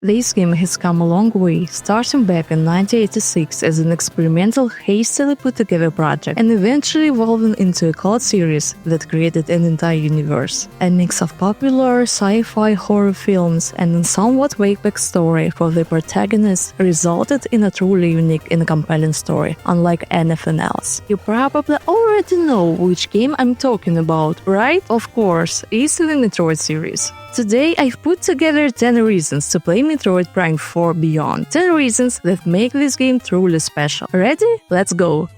This game has come a long way, starting back in 1986 as an experimental, hastily put-together project, and eventually evolving into a cult series that created an entire universe. A mix of popular sci-fi horror films and a somewhat vague backstory for the protagonist resulted in a truly unique and compelling story, unlike anything else. You probably already know which game I'm talking about, right? Of course, it's the Metroid series. Today, I've put together 10 reasons to play Metroid Prime 4 Beyond. 10 reasons that make this game truly special. Ready? Let's go!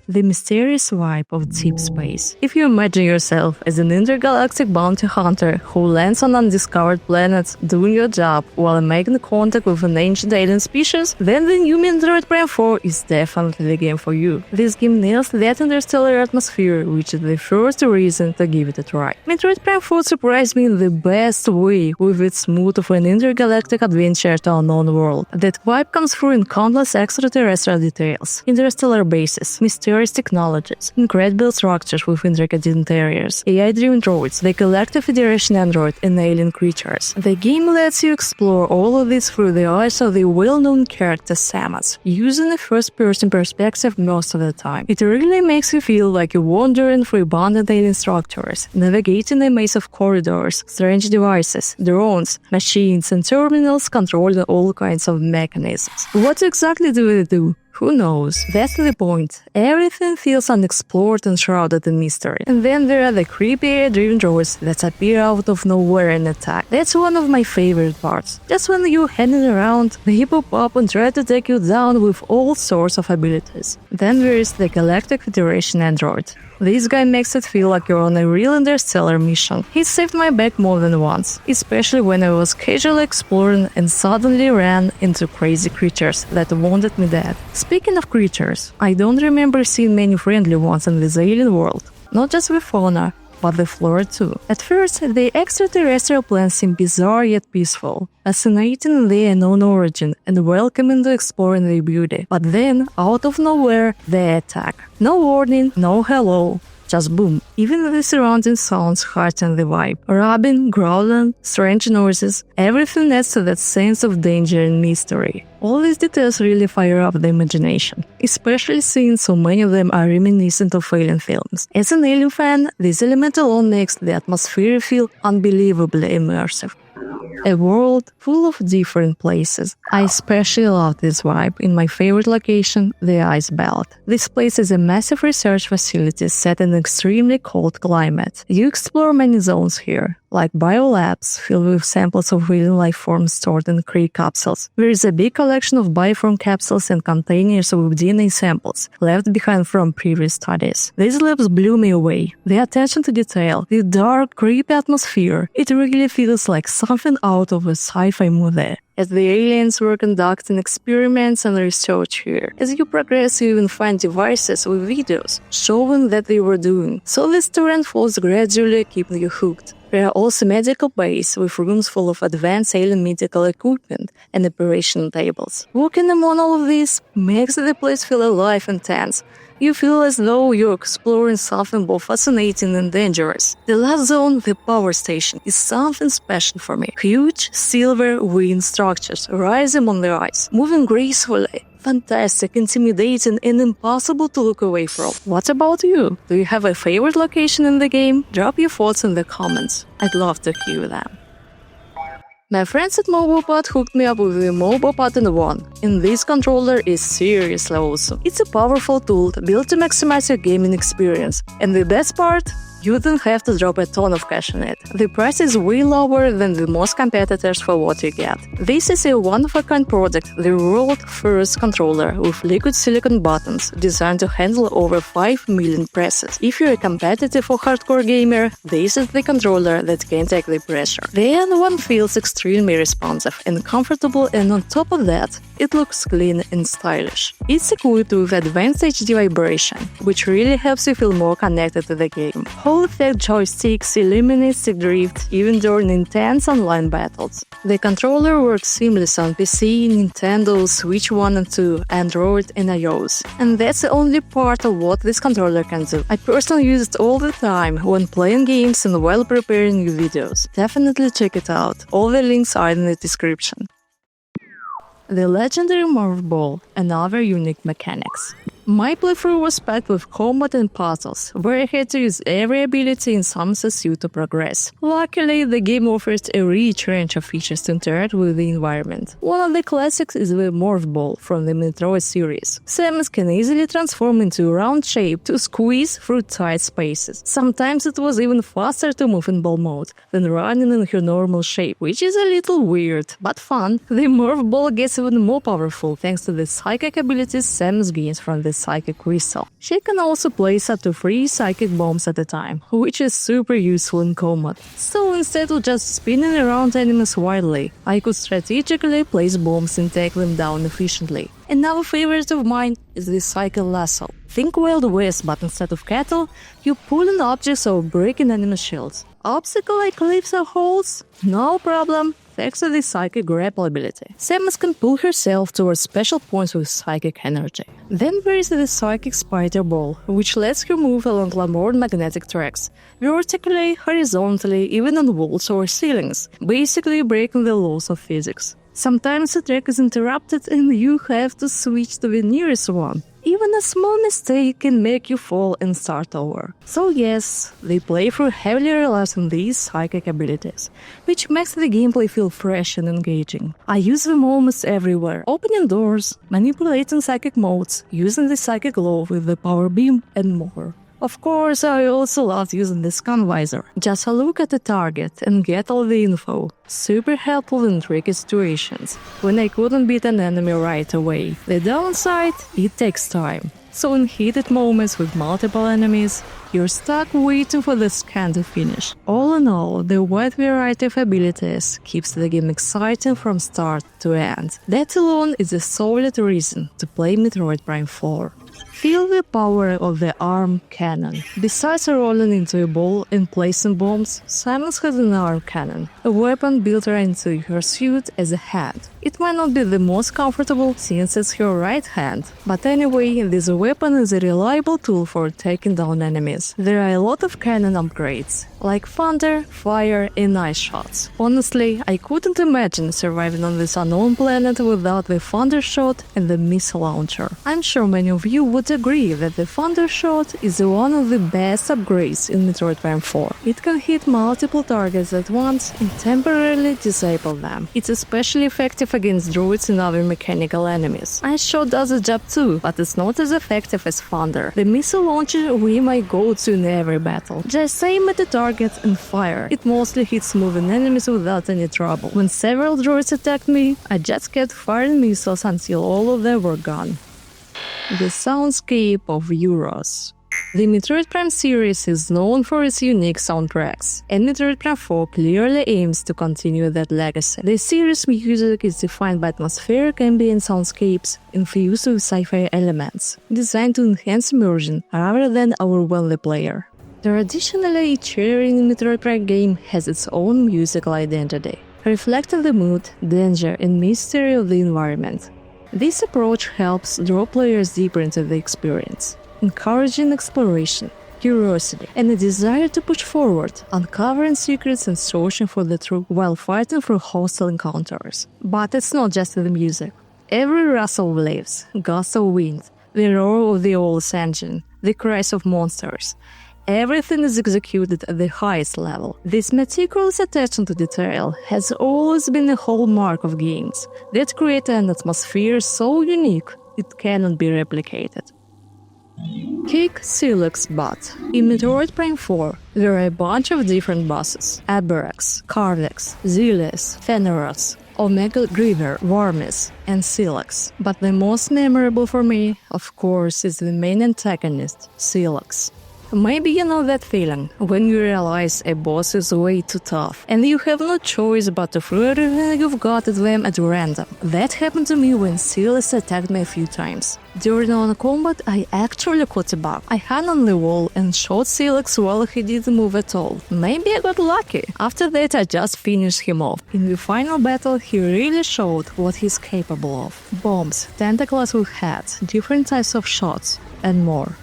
The mysterious vibe of deep space. If you imagine yourself as an intergalactic bounty hunter who lands on undiscovered planets doing your job while making contact with an ancient alien species, then the new Metroid Prime 4 is definitely the game for you. This game nails that interstellar atmosphere, which is the first reason to give it a try. Metroid Prime 4 surprised me in the best way with its mood of an intergalactic adventure to unknown world. That vibe comes through in countless extraterrestrial details, interstellar bases, mysterious technologies, incredible structures with intricate interiors, AI-driven droids, the collective Federation android, and alien creatures. The game lets you explore all of this through the eyes of the well-known character Samus, using a first-person perspective most of the time. It really makes you feel like you're wandering through abundant alien structures, navigating a maze of corridors, strange devices, drones, machines, and terminals controlling all kinds of mechanisms. What exactly do they do? Who knows? That's the point. Everything feels unexplored and shrouded in mystery. And then there are the creepy AI-driven droids that appear out of nowhere and attack. That's one of my favorite parts. Just when you're hanging around, they pop up and try to take you down with all sorts of abilities. Then there is the Galactic Federation android. This guy makes it feel like you're on a real interstellar mission. He saved my back more than once, especially when I was casually exploring and suddenly ran into crazy creatures that wanted me dead. Speaking of creatures, I don't remember seeing many friendly ones in this alien world. Not just the fauna, but the flora too. At first, the extraterrestrial plants seem bizarre yet peaceful, fascinating in their unknown origin and welcoming to exploring their beauty. But then, out of nowhere, they attack. No warning, no hello. Just boom. Even the surrounding sounds heighten the vibe. Rubbing, growling, strange noises, everything adds to that sense of danger and mystery. All these details really fire up the imagination, especially since so many of them are reminiscent of alien films. As an alien fan, this element alone makes the atmosphere feel unbelievably immersive. A world full of different places. I especially love this vibe in my favorite location, the Ice Belt. This place is a massive research facility set in an extremely cold climate. You explore many zones here, like biolabs filled with samples of alien life forms stored in cryo capsules. There is a big collection of bioform capsules and containers with DNA samples left behind from previous studies. These labs blew me away. The attention to detail, the dark, creepy atmosphere, it really feels like something out of a sci-fi movie. As the aliens were conducting experiments and research here. As you progress, you even find devices with videos showing that they were doing. So the story unfolds gradually, keeping you hooked. There are also medical bays with rooms full of advanced alien medical equipment and operation tables. Walking among all of this makes the place feel alive and tense. You feel as though you're exploring something both fascinating and dangerous. The last zone, the power station, is something special for me. Huge, silver, winged structures rising on the ice, moving gracefully. Fantastic, intimidating, and impossible to look away from. What about you? Do you have a favorite location in the game? Drop your thoughts in the comments. I'd love to hear them. My friends at MOBAPAD hooked me up with the MOBAPAD in one, and this controller is seriously awesome. It's a powerful tool built to maximize your gaming experience, and the best part? You don't have to drop a ton of cash on it. The price is way lower than the most competitors for what you get. This is a one-of-a-kind product, the world's first controller with liquid silicone buttons designed to handle over 5 million presses. If you're a competitive or hardcore gamer, this is the controller that can take the pressure. The N1 feels extremely responsive and comfortable, and on top of that, it looks clean and stylish. It's equipped with advanced HD vibration, which really helps you feel more connected to the game. Full-effect joysticks eliminate stick drift even during intense online battles. The controller works seamlessly on PC, Nintendo, Switch 1 and 2, Android and iOS. And that's the only part of what this controller can do. I personally use it all the time when playing games and while preparing new videos. Definitely check it out. All the links are in the description. the legendary Morph Ball, and other unique mechanics. My playthrough was packed with combat and puzzles, where I had to use every ability in Samus's suit to progress. Luckily, the game offers a rich range of features to interact with the environment. One of the classics is the Morph Ball from the Metroid series. Samus can easily transform into a round shape to squeeze through tight spaces. Sometimes it was even faster to move in ball mode than running in her normal shape, which is a little weird, but fun. The Morph Ball gets even more powerful thanks to the psychic abilities Samus gains from the Psychic Crystal. She can also place up to 3 psychic bombs at a time, which is super useful in combat. So instead of just spinning around enemies wildly, I could strategically place bombs and take them down efficiently. Another favorite of mine is the Psychic Lasso. Think Wild West, but instead of cattle, you pull in objects or breaking enemy shields. Obstacle like cliffs or holes? No problem. Thanks to the Psychic Grapple ability, Samus can pull herself towards special points with psychic energy. Then there is the Psychic Spider Ball, which lets her move along Lamorne magnetic tracks, vertically, horizontally, even on walls or ceilings, basically breaking the laws of physics. Sometimes the track is interrupted and you have to switch to the nearest one. Even a small mistake can make you fall and start over. So yes, the playthrough heavily relies on these psychic abilities, which makes the gameplay feel fresh and engaging. I use them almost everywhere, opening doors, manipulating psychic modes, using the psychic glow with the power beam, and more. Of course, I also loved using the scan visor. Just a look at the target and get all the info. Super helpful in tricky situations, when I couldn't beat an enemy right away. The downside? It takes time. So in heated moments with multiple enemies, you're stuck waiting for the scan to finish. All in all, the wide variety of abilities keeps the game exciting from start to end. That alone is a solid reason to play Metroid Prime 4. Feel the power of the arm cannon. Besides rolling into a ball and placing bombs, Samus has an arm cannon, a weapon built right into her suit as a hand. It might not be the most comfortable since it's her right hand, but anyway, this weapon is a reliable tool for taking down enemies. There are a lot of cannon upgrades, like thunder, fire, and ice shots. Honestly, I couldn't imagine surviving on this unknown planet without the thunder shot and the missile launcher. I'm sure many of you would agree that the thunder shot is one of the best upgrades in Metroid Prime 4. It can hit multiple targets at once and temporarily disable them. It's especially effective against druids and other mechanical enemies. Ice shot does the job too, but it's not as effective as thunder. The missile launcher will be my go-to in every battle. Just aim at the target and fire. It mostly hits moving enemies without any trouble. When several druids attacked me, I just kept firing missiles until all of them were gone. The Soundscape of Euros. The Metroid Prime series is known for its unique soundtracks, and Metroid Prime 4 clearly aims to continue that legacy. The series' music is defined by atmospheric ambient soundscapes infused with sci-fi elements, designed to enhance immersion rather than overwhelm the player. Traditionally, each area in the Metroid Prime game has its own musical identity, reflecting the mood, danger, and mystery of the environment. This approach helps draw players deeper into the experience, encouraging exploration, curiosity, and a desire to push forward, uncovering secrets and searching for the truth while fighting through hostile encounters. But it's not just the music. Every rustle of leaves, gust of wind, the roar of the oil's engine, the cries of monsters, everything is executed at the highest level. This meticulous attention to detail has always been a hallmark of games that create an atmosphere so unique it cannot be replicated. Kick Silex Butt. In Metroid Prime 4, there are a bunch of different bosses: Abrax, Carvex, Ziles, Fenris, Omega Griever, Wormis, and Silex. But the most memorable for me, of course, is the main antagonist, Silex. Maybe you know that feeling, when you realize a boss is way too tough, and you have no choice but to throw everything you've got at them at random. That happened to me when Silas attacked me a few times. During one combat, I actually caught a bug. I hung on the wall and shot Silex while he didn't move at all. Maybe I got lucky. After that, I just finished him off. In the final battle, he really showed what he's capable of. Bombs, tentacles with heads, different types of shots, and more.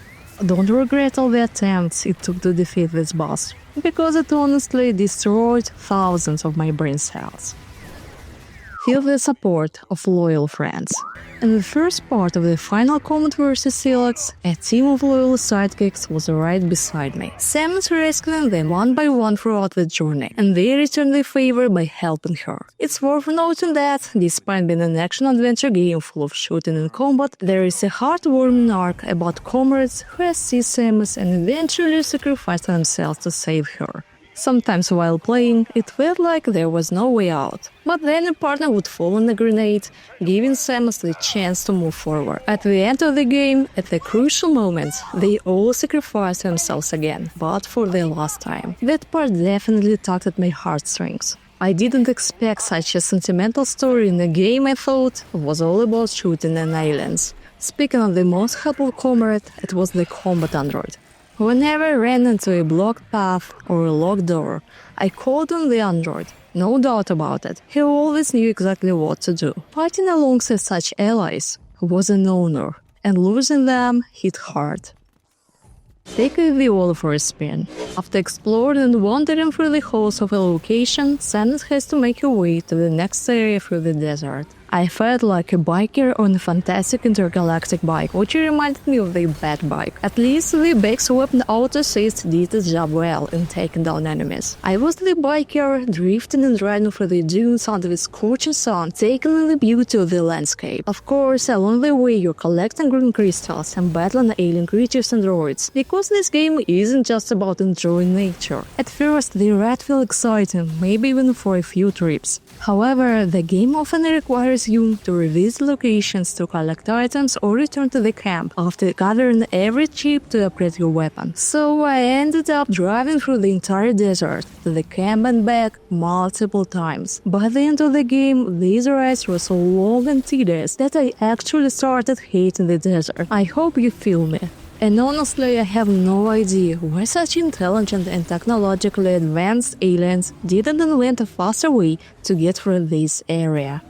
Don't regret all the attempts it took to defeat this boss, because it honestly destroyed thousands of my brain cells. Feel the support of loyal friends. In the first part of the final Comet vs. Silex, a team of loyal sidekicks was right beside me. Samus rescuing them one by one throughout the journey, and they returned the favor by helping her. It's worth noting that, despite being an action-adventure game full of shooting and combat, there is a heartwarming arc about comrades who assist Samus and eventually sacrifice themselves to save her. Sometimes while playing, it felt like there was no way out. But then a partner would fall on a grenade, giving Samus the chance to move forward. At the end of the game, at the crucial moment, they all sacrificed themselves again, but for the last time. That part definitely tugged at my heartstrings. I didn't expect such a sentimental story in a game I thought was all about shooting and aliens. Speaking of the most helpful comrade, it was the combat android. Whenever I ran into a blocked path or a locked door, I called on the android. No doubt about it, he always knew exactly what to do. Fighting alongside such allies was an honor, and losing them hit hard. Take a Viola for a spin. After exploring and wandering through the halls of a location, Samus has to make her way to the next area through the desert. I felt like a biker on a fantastic intergalactic bike, which reminded me of the Bat bike. At least the back's weapon auto assist did its job well in taking down enemies. I was the biker, drifting and riding through the dunes under the scorching sun, taking in the beauty of the landscape. Of course, along the way you're collecting green crystals and battling alien creatures and droids, because this game isn't just about enjoying nature. At first, the ride felt exciting, maybe even for a few trips. However, the game often requires you to revisit locations to collect items or return to the camp after gathering every chip to upgrade your weapon. So I ended up driving through the entire desert to the camp and back multiple times. By the end of the game, these rides were so long and tedious that I actually started hating the desert. I hope you feel me. And honestly, I have no idea why such intelligent and technologically advanced aliens didn't invent a faster way to get through this area.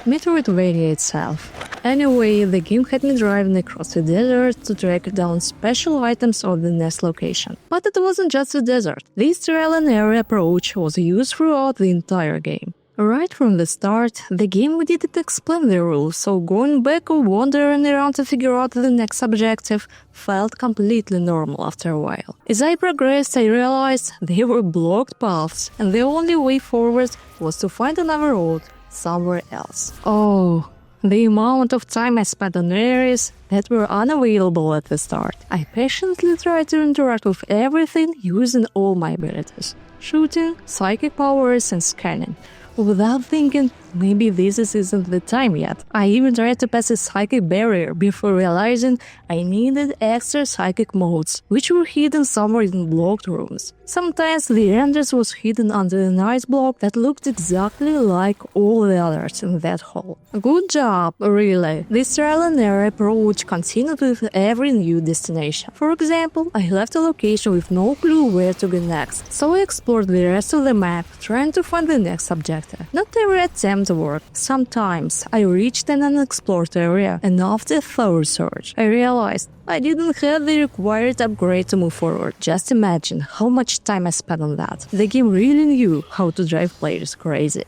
Metroidvania itself. Anyway, the game had me driving across the desert to track down special items of the next location. But it wasn't just the desert. This trial and error approach was used throughout the entire game. Right from the start, the game didn't explain the rules, so going back or wandering around to figure out the next objective felt completely normal after a while. As I progressed, I realized they were blocked paths, and the only way forward was to find another road somewhere else. Oh, the amount of time I spent on areas that were unavailable at the start. I patiently tried to interact with everything using all my abilities: shooting, psychic powers, and scanning. Without thinking, maybe this isn't the time yet. I even tried to pass a psychic barrier before realizing I needed extra psychic modes, which were hidden somewhere in blocked rooms. Sometimes the entrance was hidden under an ice block that looked exactly like all the others in that hall. Good job, really. This trial and error approach continued with every new destination. For example, I left a location with no clue where to go next, so I explored the rest of the map, trying to find the next objective. Not every attempt worked. Sometimes I reached an unexplored area, and after a thorough search, I realized I didn't have the required upgrade to move forward. Just imagine how much time I spent on that. The game really knew how to drive players crazy.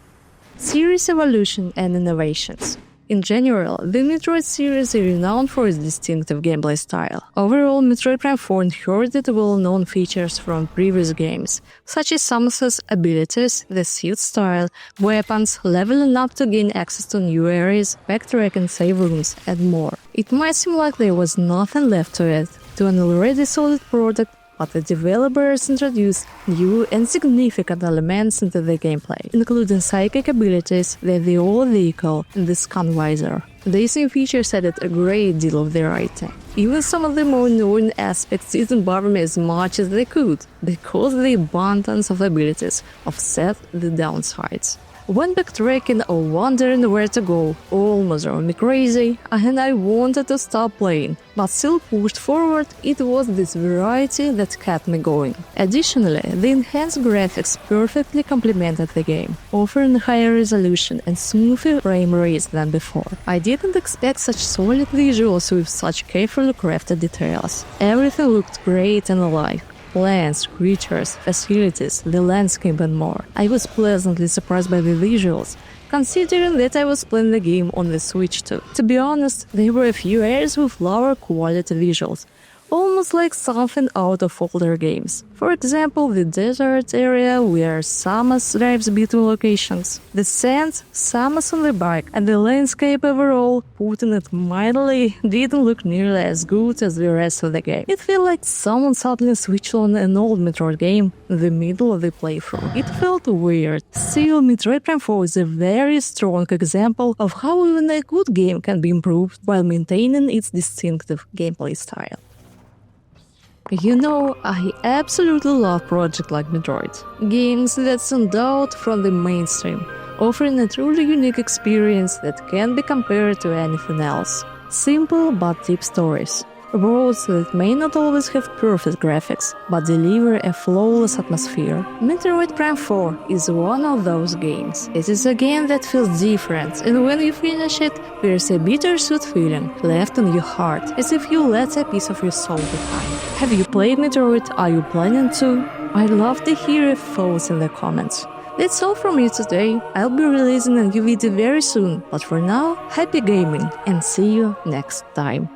Series evolution and innovations. In general, the Metroid series is renowned for its distinctive gameplay style. Overall, Metroid Prime 4 inherited well-known features from previous games, such as Samus's abilities, the suit style, weapons, leveling up to gain access to new areas, backtrack and save rooms, and more. It might seem like there was nothing left to it, to an already solid product, but the developers introduced new and significant elements into the gameplay, including psychic abilities, the Viola vehicle, and the scan visor. These new features added a great deal of variety. Even some of the more known aspects didn't bother me as much as they could, because the abundance of abilities offset the downsides. When backtracking or wondering where to go almost drove me crazy, and I wanted to stop playing, but still pushed forward, it was this variety that kept me going. Additionally, the enhanced graphics perfectly complemented the game, offering higher resolution and smoother frame rates than before. I didn't expect such solid visuals with such carefully crafted details. Everything looked great and alive. Plants, creatures, facilities, the landscape and more. I was pleasantly surprised by the visuals, considering that I was playing the game on the Switch too. To be honest, there were a few areas with lower quality visuals, almost like something out of older games. For example, the desert area where Samus drives between locations, the sand, Samus on the bike, and the landscape overall, putting it mildly, didn't look nearly as good as the rest of the game. It felt like someone suddenly switched on an old Metroid game in the middle of the playthrough. It felt weird. Still, Metroid Prime 4 is a very strong example of how even a good game can be improved while maintaining its distinctive gameplay style. You know, I absolutely love projects like Metroid. Games that stand out from the mainstream, offering a truly unique experience that can't be compared to anything else. Simple but deep stories. Worlds that may not always have perfect graphics, but deliver a flawless atmosphere. Metroid Prime 4 is one of those games. It is a game that feels different, and when you finish it, there's a bittersweet feeling left in your heart, as if you let a piece of your soul behind. Have you played Metroid? Are you planning to? I'd love to hear your thoughts in the comments. That's all from me today. I'll be releasing a new video very soon, but for now, happy gaming and see you next time.